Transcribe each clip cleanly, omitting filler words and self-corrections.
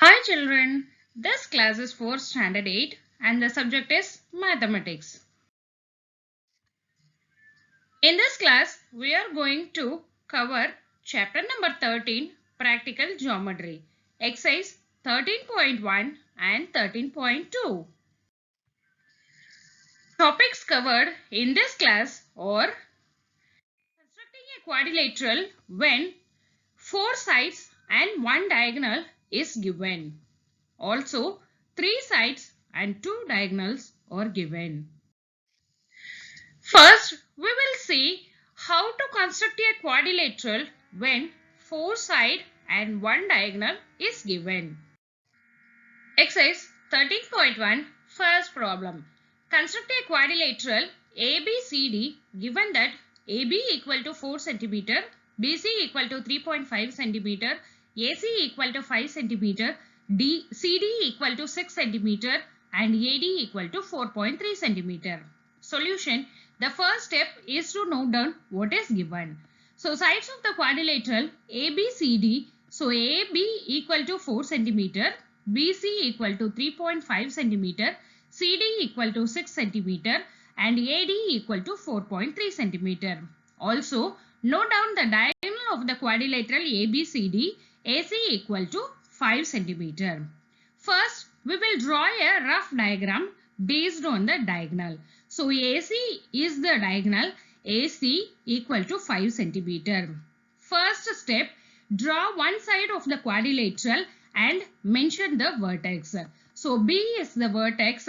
Hi children, this class is for standard 8 and the subject is mathematics. In this class, we are going to cover chapter number 13, practical geometry, exercise 13.1 and 13.2. Topics covered in this class are constructing a quadrilateral when four sides and one diagonal is given. Also, three sides and two diagonals are given. First, we will see how to construct a quadrilateral when four sides and one diagonal is given. Exercise 13.1 First problem. Construct a quadrilateral ABCD given that AB equal to 4 cm, BC equal to 3.5 cm, AC equal to 5 cm, CD equal to 6 cm and AD equal to 4.3 cm. Solution. The first step is to note down what is given. So sides of the quadrilateral ABCD. So AB equal to 4 cm, BC equal to 3.5 cm, CD equal to 6 cm and AD equal to 4.3 cm. Also, note down the diagonal of the quadrilateral ABCD, AC equal to 5 cm. First, we will draw a rough diagram based on the diagonal. So, AC is the diagonal, AC equal to 5 cm. First step, draw one side of the quadrilateral and mention the vertex. So, B is the vertex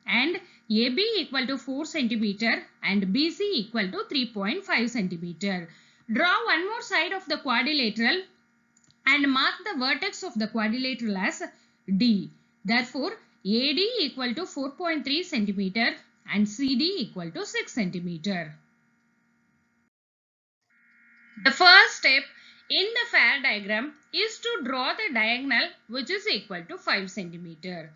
and AB equal to 4 cm and BC equal to 3.5 cm. Draw one more side of the quadrilateral and mark the vertex of the quadrilateral as D. Therefore, AD equal to 4.3 cm and CD equal to 6 cm. The first step in the fair diagram is to draw the diagonal which is equal to 5 cm.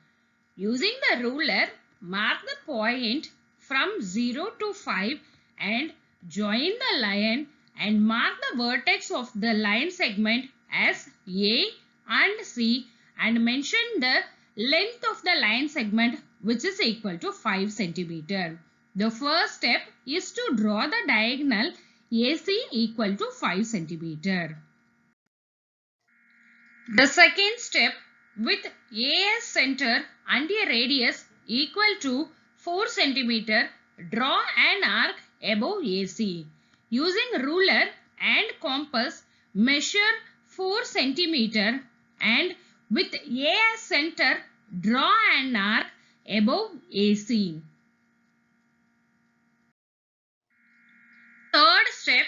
Using the ruler, mark the point from 0 to 5 and join the line and mark the vertex of the line segment as A and C and mention the length of the line segment which is equal to 5 cm. The first step is to draw the diagonal AC equal to 5 cm. The second step, with AS center and a radius equal to 4 cm, draw an arc above AC. Using ruler and compass, measure 4 cm and with AS center, draw an arc above AC. Third step,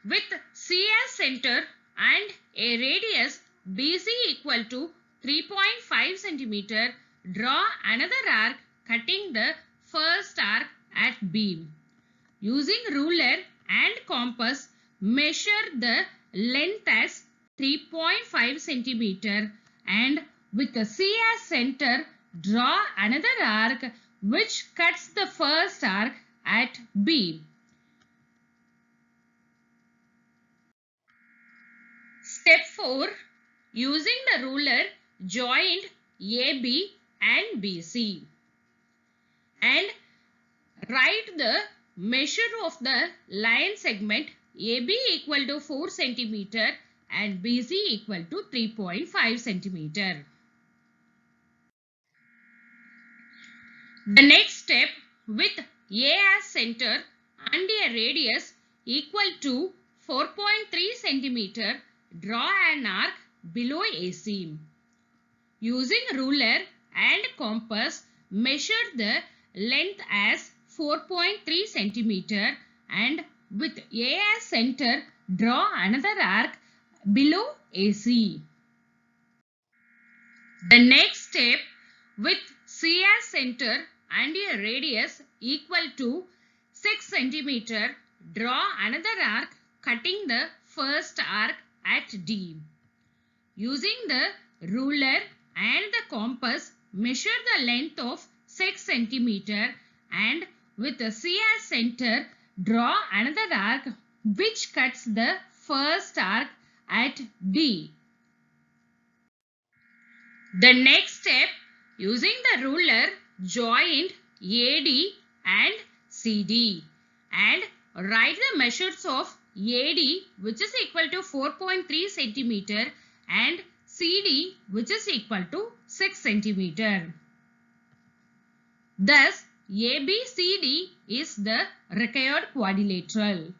with CS center and a radius BC equal to 3.5 cm, draw another arc cutting the first arc at B. Using ruler and compass, measure the length as 3.5 cm and with the CS center, draw another arc which cuts the first arc at B. Step 4. Using the ruler, join AB and BC and write the measure of the line segment AB equal to 4 cm and BC equal to 3.5 cm. The next step, with A as center and a radius equal to 4.3 cm, draw an arc below AC. Using ruler and compass, measure the length as 4.3 cm and with A as center, draw another arc below AC. The next step, with C as center and a radius equal to 6 cm, draw another arc cutting the first arc at D. Using the ruler and the compass, measure the length of 6 cm and with the C as center, draw another arc which cuts the first arc at D. The next step, using the ruler, join AD and CD and write the measures of AD, which is equal to 4.3 centimeter, and CD, which is equal to 6 centimeter. Thus, ABCD is the required quadrilateral.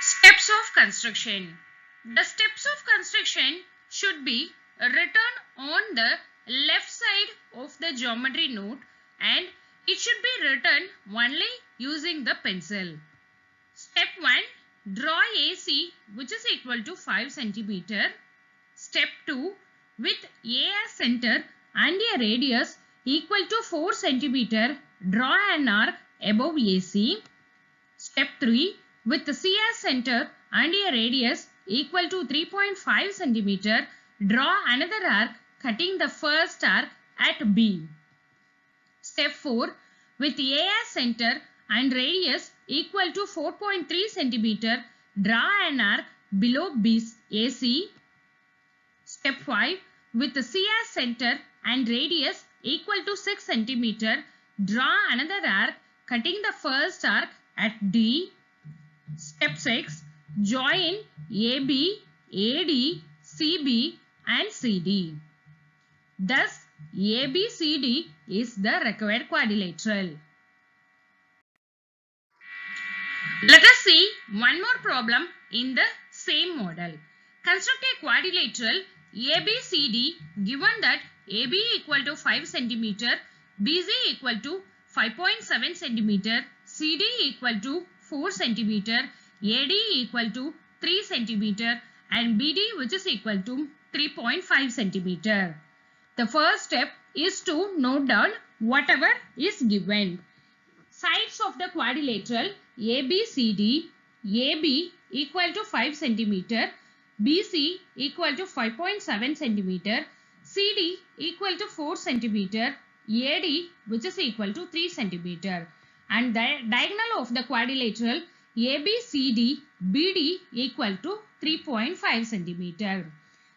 Steps of construction. The steps of construction should be written on the left side of the geometry note, and it should be written only using the pencil. Step 1. Draw AC, which is equal to 5 centimeter. Step 2. With A as center and a radius equal to 4 centimeter, draw an arc above AC. Step 3. With C as center and a radius equal to 3.5 centimeter, draw another arc cutting the first arc at B. Step 4. With A as center and radius equal to 4.3 centimeter, draw an arc below B's AC. Step 5. With C as center and radius equal to 6 centimeter, draw another arc cutting the first arc at D. Step 6. Join AB, AD, CB and CD. Thus, ABCD is the required quadrilateral. Let us see one more problem in the same model. Construct a quadrilateral ABCD given that AB equal to 5 cm, BC equal to 5.7 cm, CD equal to 4 cm, AD equal to 3 cm and BD which is equal to 3.5 cm. The first step is to note down whatever is given. Sides of the quadrilateral ABCD, AB equal to 5 cm, BC equal to 5.7 cm, CD equal to 4 cm, AD which is equal to 3 cm, and the diagonal of the quadrilateral ABCD BD equal to 3.5 cm.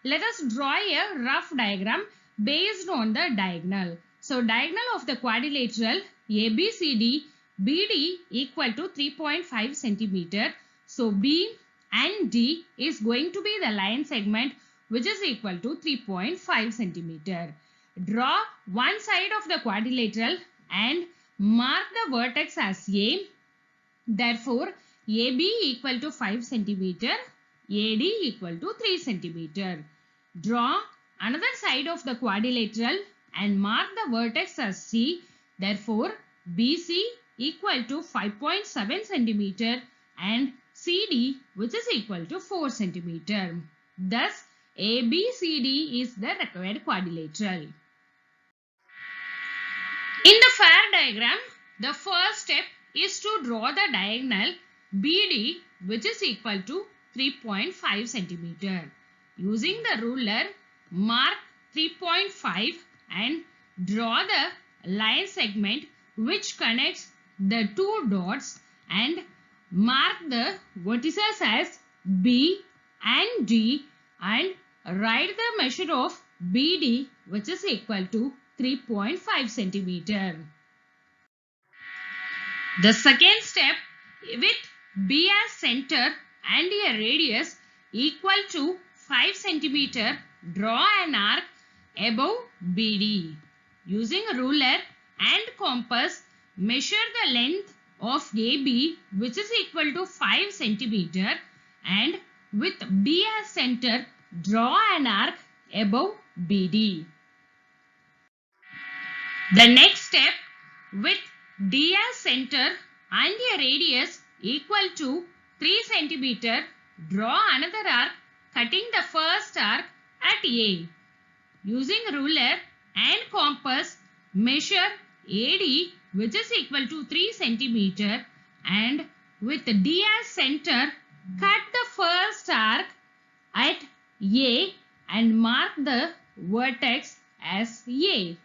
Let us draw a rough diagram based on the diagonal. So diagonal of the quadrilateral ABCD BD equal to 3.5 cm. So B and D is going to be the line segment which is equal to 3.5 cm. Draw one side of the quadrilateral and mark the vertex as A. Therefore, AB equal to 5 cm, AD equal to 3 cm. Draw another side of the quadrilateral and mark the vertex as C. Therefore, BC equal to 5.7 cm and CD which is equal to 4 cm. Thus, ABCD is the required quadrilateral. In the fair diagram, the first step is to draw the diagonal BD which is equal to 3.5 cm. Using the ruler, mark 3.5 and draw the line segment which connects the two dots and mark the vertices as B and D and write the measure of BD which is equal to 3.5 cm. The second step, with B as center and a radius equal to 5 cm, draw an arc above BD. Using a ruler and compass, measure the length of AB which is equal to 5 cm and with B as center, draw an arc above BD. The next step, with D as center and a radius equal to 3 cm, draw another arc cutting the first arc at A. Using ruler and compass, measure AD which is equal to 3 cm and with D as center, cut the first arc at A and mark the vertex as A.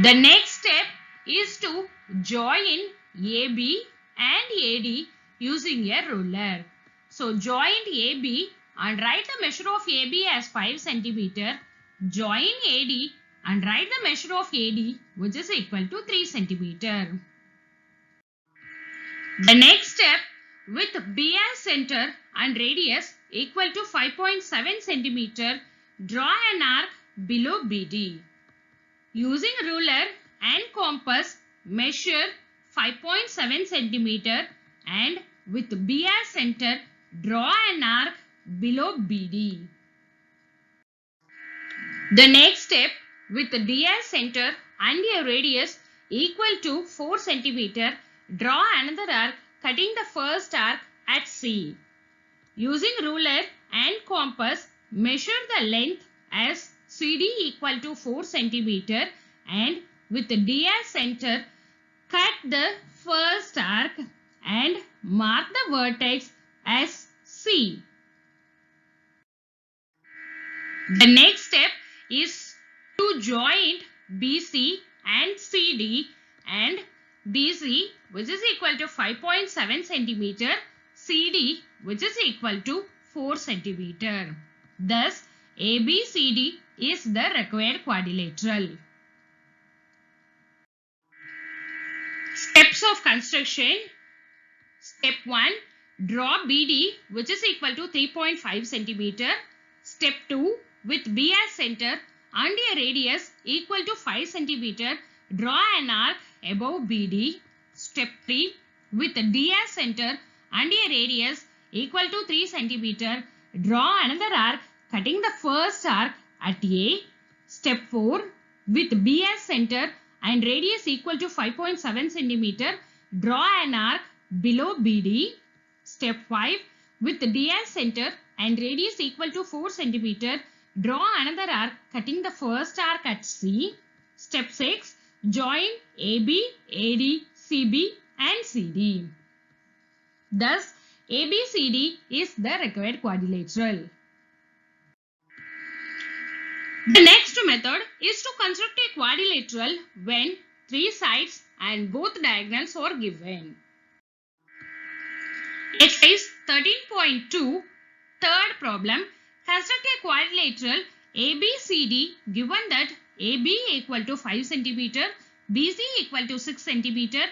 The next step is to join AB and AD using a ruler. So join AB and write the measure of AB as 5 centimeter. Join AD and write the measure of AD, which is equal to 3 centimeter. The next step, with B as center and radius equal to 5.7 centimeter, draw an arc below BD. Using ruler and compass, measure 5.7 centimeter and with B as center, draw an arc below BD. The next step, with D as center and a radius equal to 4 centimeter, draw another arc cutting the first arc at C. Using ruler and compass, measure the length as CD equal to 4 centimeter and with D as center, cut the first arc and mark the vertex as C. The next step is to join BC and CD and BC, which is equal to 5.7 centimeter, CD, which is equal to 4 centimeter. Thus, ABCD is the required quadrilateral. Steps of construction. Step 1. Draw BD, which is equal to 3.5 centimeter. Step 2. With B as center and a radius equal to 5 centimeter, draw an arc above BD. Step 3. With D as center and a radius equal to 3 centimeter, draw another arc cutting the first arc at A. Step 4. With B as center and radius equal to 5.7 centimeter, draw an arc below BD. Step 5. With D as center and radius equal to 4 centimeter, draw another arc cutting the first arc at C. Step 6. Join AB, AD, CB and CD. Thus, ABCD is the required quadrilateral. The next method is to construct a quadrilateral when 3 sides and both diagonals are given. Exercise 13.2, third problem. Construct a quadrilateral ABCD given that AB equal to 5 centimeter, BC equal to 6 centimeter,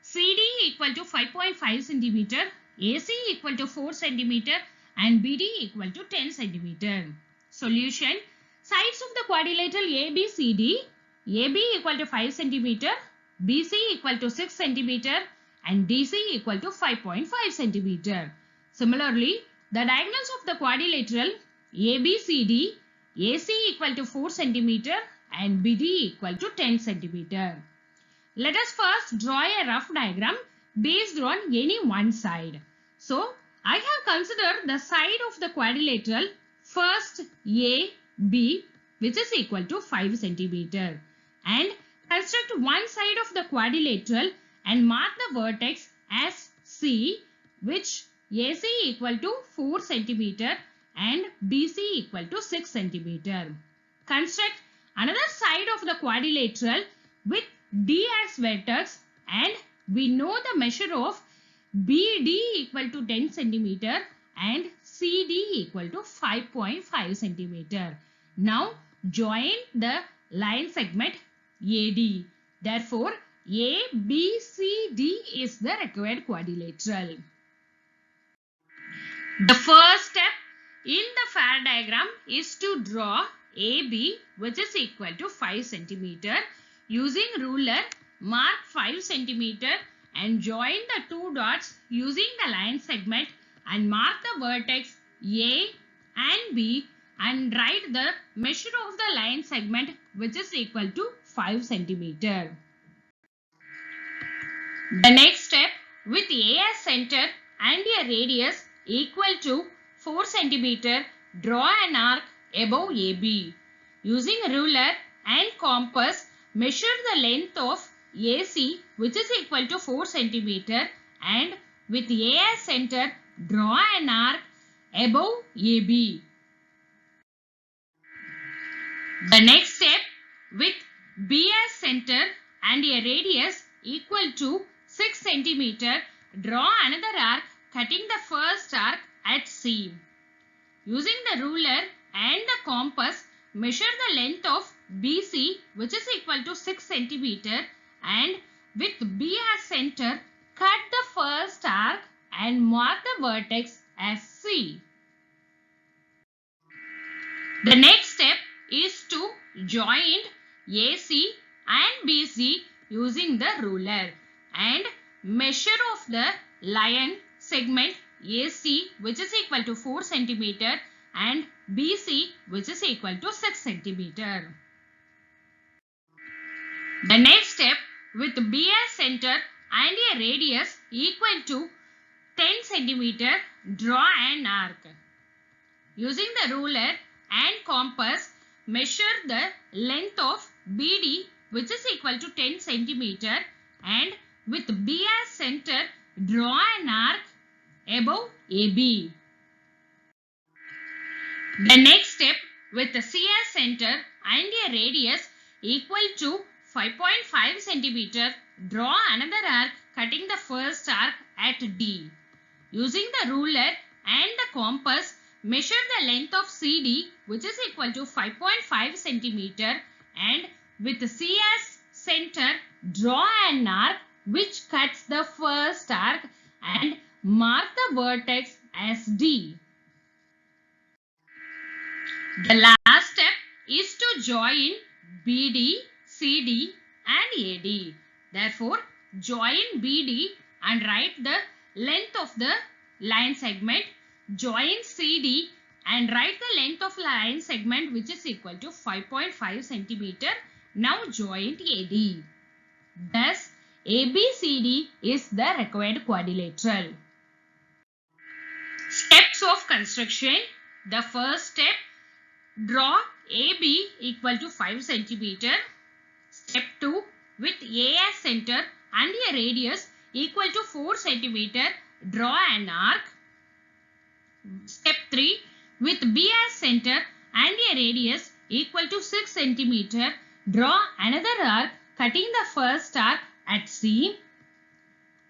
CD equal to 5.5 centimeter, AC equal to 4 centimeter and BD equal to 10 centimeter. Solution. Sides of the quadrilateral ABCD, AB equal to 5 centimeter, BC equal to 6 centimeter and DC equal to 5.5 centimeter. Similarly, the diagonals of the quadrilateral ABCD, AC equal to 4 centimeter and BD equal to 10 centimeter. Let us first draw a rough diagram based on any one side. So, I have considered the side of the quadrilateral first AB, which is equal to 5 centimeter, and construct one side of the quadrilateral and mark the vertex as C, which AC equal to 4 centimeter and BC equal to 6 centimeter. Construct another side of the quadrilateral with D as vertex and we know the measure of BD equal to 10 centimeter and CD equal to 5.5 centimeter. Now join the line segment AD. Therefore, ABCD is the required quadrilateral. The first step in the fair diagram is to draw AB, which is equal to 5 centimeter. Using ruler, mark 5 centimeter and join the two dots using the line segment and mark the vertex A and B and write the measure of the line segment, which is equal to 5 centimeter. The next step, with A as center and a radius equal to 4 centimeter, draw an arc above AB. Using ruler and compass, measure the length of AC, which is equal to 4 centimeter, and with A as center, draw an arc above AB. The next step, with B as center and a radius equal to 6 centimeter, draw another arc cutting the first arc at C. Using the ruler and the compass, measure the length of BC, which is equal to 6 centimeter, and with B as center, cut the first arc and mark the vertex as C. The next step is to join AC and BC using the ruler and measure of the line segment AC, which is equal to 4 centimeter, and BC, which is equal to 6 centimeter. The next step, with B as center and a radius equal to 10 centimeter, draw an arc. Using the ruler and compass, measure the length of BD, which is equal to 10 centimeter, and with B as center, draw an arc above AB. The next step, with the C as center and a radius equal to 5.5 centimeter, draw another arc cutting the first arc at D. Using the ruler and the compass, measure the length of CD, which is equal to 5.5 centimeter, and with C as center, draw an arc which cuts the first arc and mark the vertex as D. The last step is to join BD, CD and AD. Therefore, join BD and write the length of the line segment. Join CD and write the length of line segment, which is equal to 5.5 centimeter. Now join AD. Thus, ABCD is the required quadrilateral. Steps of construction. The first step, draw AB equal to 5 centimeter. Step 2, with A as center and a radius equal to 4 centimeter, draw an arc. Step 3, with B as center and a radius equal to 6 centimeter, draw another arc cutting the first arc at C.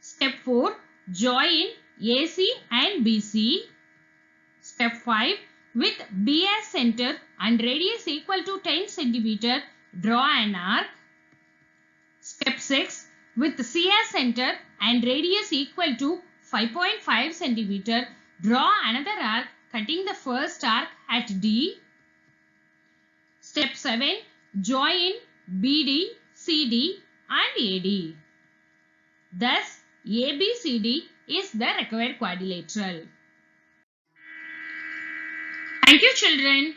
Step 4, join AC and BC. Step 5, with B as center and radius equal to 10 centimeter, draw an arc. Step 6, with C as center and radius equal to 5.5 centimeter, draw another arc cutting the first arc at D. Step 7, join BD, CD and AD. Thus, ABCD is the required quadrilateral. Thank you, children.